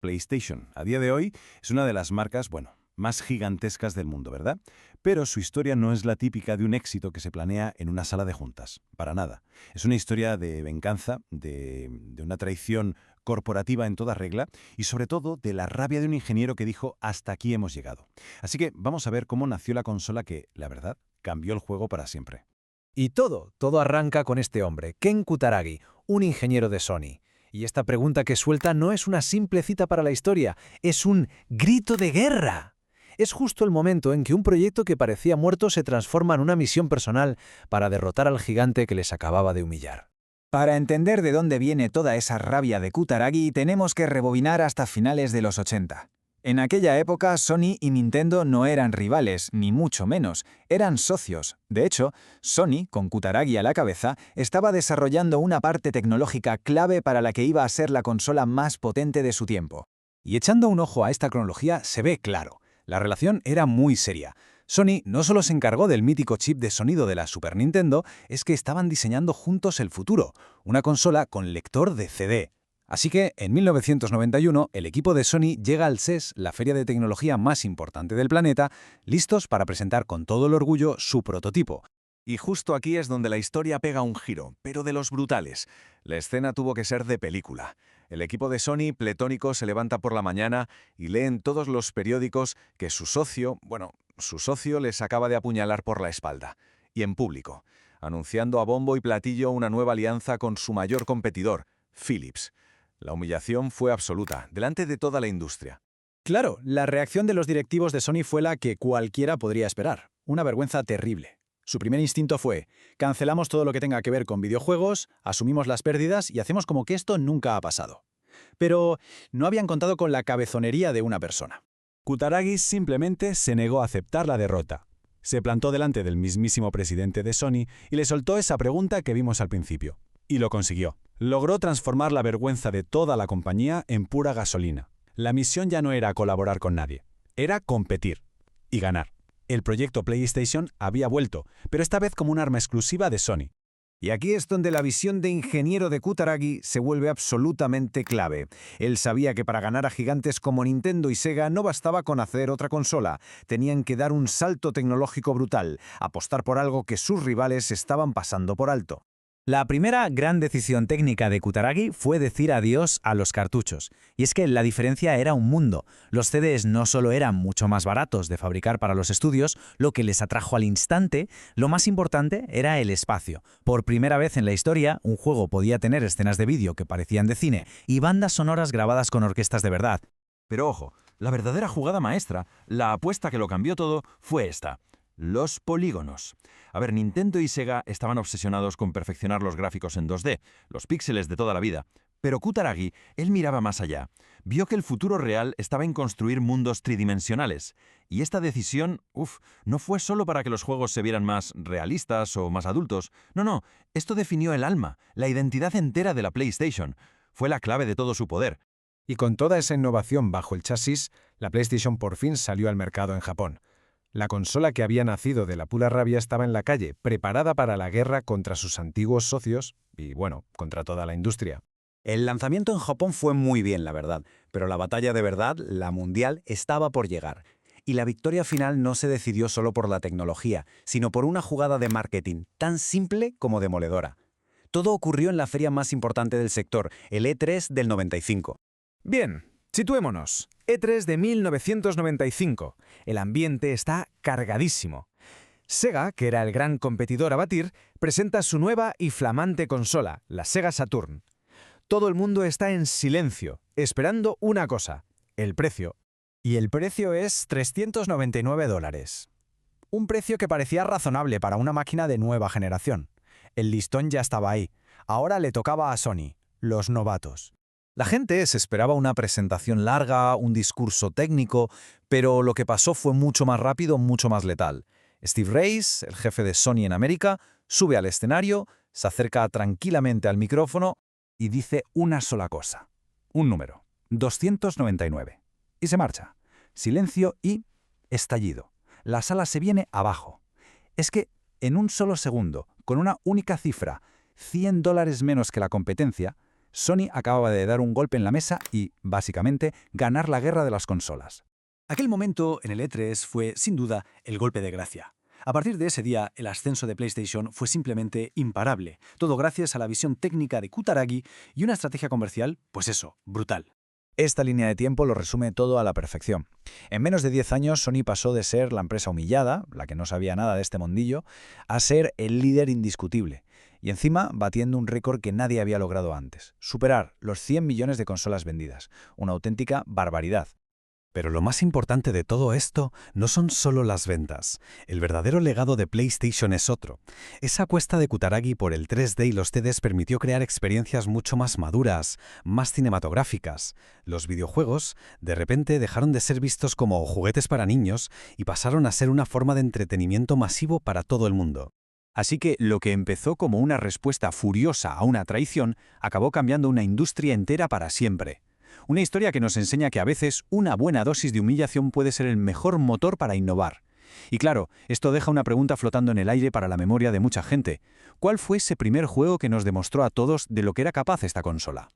PlayStation, a día de hoy, es una de las marcas, bueno, más gigantescas del mundo, ¿verdad? Pero su historia no es la típica de un éxito que se planea en una sala de juntas, para nada. Es una historia de venganza, de una traición corporativa en toda regla y sobre todo de la rabia de un ingeniero que dijo hasta aquí hemos llegado. Así que vamos a ver cómo nació la consola que, la verdad, cambió el juego para siempre. Y todo arranca con este hombre, Ken Kutaragi, un ingeniero de Sony. Y esta pregunta que suelta no es una simple cita para la historia, es un grito de guerra. Es justo el momento en que un proyecto que parecía muerto se transforma en una misión personal para derrotar al gigante que les acababa de humillar. Para entender de dónde viene toda esa rabia de Kutaragi, tenemos que rebobinar hasta finales de los 80. En aquella época, Sony y Nintendo no eran rivales, ni mucho menos, eran socios. De hecho, Sony, con Kutaragi a la cabeza, estaba desarrollando una parte tecnológica clave para la que iba a ser la consola más potente de su tiempo. Y echando un ojo a esta cronología, se ve claro. La relación era muy seria. Sony no solo se encargó del mítico chip de sonido de la Super Nintendo, es que estaban diseñando juntos el futuro, una consola con lector de CD. Así que, en 1991, el equipo de Sony llega al CES, la feria de tecnología más importante del planeta, listos para presentar con todo el orgullo su prototipo. Y justo aquí es donde la historia pega un giro, pero de los brutales. La escena tuvo que ser de película. El equipo de Sony, pletónico, se levanta por la mañana y lee en todos los periódicos que su socio les acaba de apuñalar por la espalda. Y en público, anunciando a bombo y platillo una nueva alianza con su mayor competidor, Philips. La humillación fue absoluta, delante de toda la industria. Claro, la reacción de los directivos de Sony fue la que cualquiera podría esperar. Una vergüenza terrible. Su primer instinto fue, cancelamos todo lo que tenga que ver con videojuegos, asumimos las pérdidas y hacemos como que esto nunca ha pasado. Pero no habían contado con la cabezonería de una persona. Kutaragi simplemente se negó a aceptar la derrota. Se plantó delante del mismísimo presidente de Sony y le soltó esa pregunta que vimos al principio. Y lo consiguió. Logró transformar la vergüenza de toda la compañía en pura gasolina. La misión ya no era colaborar con nadie, era competir y ganar. El proyecto PlayStation había vuelto, pero esta vez como un arma exclusiva de Sony. Y aquí es donde la visión de ingeniero de Kutaragi se vuelve absolutamente clave. Él sabía que para ganar a gigantes como Nintendo y Sega no bastaba con hacer otra consola. Tenían que dar un salto tecnológico brutal, apostar por algo que sus rivales estaban pasando por alto. La primera gran decisión técnica de Kutaragi fue decir adiós a los cartuchos. Y es que la diferencia era un mundo. Los CDs no solo eran mucho más baratos de fabricar para los estudios, lo que les atrajo al instante, lo más importante era el espacio. Por primera vez en la historia, un juego podía tener escenas de vídeo que parecían de cine y bandas sonoras grabadas con orquestas de verdad. Pero ojo, la verdadera jugada maestra, la apuesta que lo cambió todo, fue esta: los polígonos. A ver, Nintendo y Sega estaban obsesionados con perfeccionar los gráficos en 2D, los píxeles de toda la vida. Pero Kutaragi, él miraba más allá. Vio que el futuro real estaba en construir mundos tridimensionales. Y esta decisión, no fue solo para que los juegos se vieran más realistas o más adultos. No, esto definió el alma, la identidad entera de la PlayStation. Fue la clave de todo su poder. Y con toda esa innovación bajo el chasis, la PlayStation por fin salió al mercado en Japón. La consola que había nacido de la pura rabia estaba en la calle, preparada para la guerra contra sus antiguos socios y, bueno, contra toda la industria. El lanzamiento en Japón fue muy bien, la verdad, pero la batalla de verdad, la mundial, estaba por llegar. Y la victoria final no se decidió solo por la tecnología, sino por una jugada de marketing tan simple como demoledora. Todo ocurrió en la feria más importante del sector, el E3 del 95. Bien, situémonos. E3 de 1995. El ambiente está cargadísimo. Sega, que era el gran competidor a batir, presenta su nueva y flamante consola, la Sega Saturn. Todo el mundo está en silencio, esperando una cosa: el precio. Y el precio es $399. Un precio que parecía razonable para una máquina de nueva generación. El listón ya estaba ahí. Ahora le tocaba a Sony, los novatos. La gente se esperaba una presentación larga, un discurso técnico, pero lo que pasó fue mucho más rápido, mucho más letal. Steve Reiss, el jefe de Sony en América, sube al escenario, se acerca tranquilamente al micrófono y dice una sola cosa. Un número, 299. Y se marcha. Silencio y estallido. La sala se viene abajo. Es que en un solo segundo, con una única cifra, $100 menos que la competencia, Sony acababa de dar un golpe en la mesa y, básicamente, ganar la guerra de las consolas. Aquel momento en el E3 fue, sin duda, el golpe de gracia. A partir de ese día, el ascenso de PlayStation fue simplemente imparable, todo gracias a la visión técnica de Kutaragi y una estrategia comercial, pues eso, brutal. Esta línea de tiempo lo resume todo a la perfección. En menos de 10 años, Sony pasó de ser la empresa humillada, la que no sabía nada de este mundillo, a ser el líder indiscutible. Y encima, batiendo un récord que nadie había logrado antes: superar los 100 millones de consolas vendidas. Una auténtica barbaridad. Pero lo más importante de todo esto no son solo las ventas. El verdadero legado de PlayStation es otro. Esa apuesta de Kutaragi por el 3D y los CDs permitió crear experiencias mucho más maduras, más cinematográficas. Los videojuegos, de repente, dejaron de ser vistos como juguetes para niños y pasaron a ser una forma de entretenimiento masivo para todo el mundo. Así que lo que empezó como una respuesta furiosa a una traición acabó cambiando una industria entera para siempre. Una historia que nos enseña que a veces una buena dosis de humillación puede ser el mejor motor para innovar. Y claro, esto deja una pregunta flotando en el aire para la memoria de mucha gente. ¿Cuál fue ese primer juego que nos demostró a todos de lo que era capaz esta consola?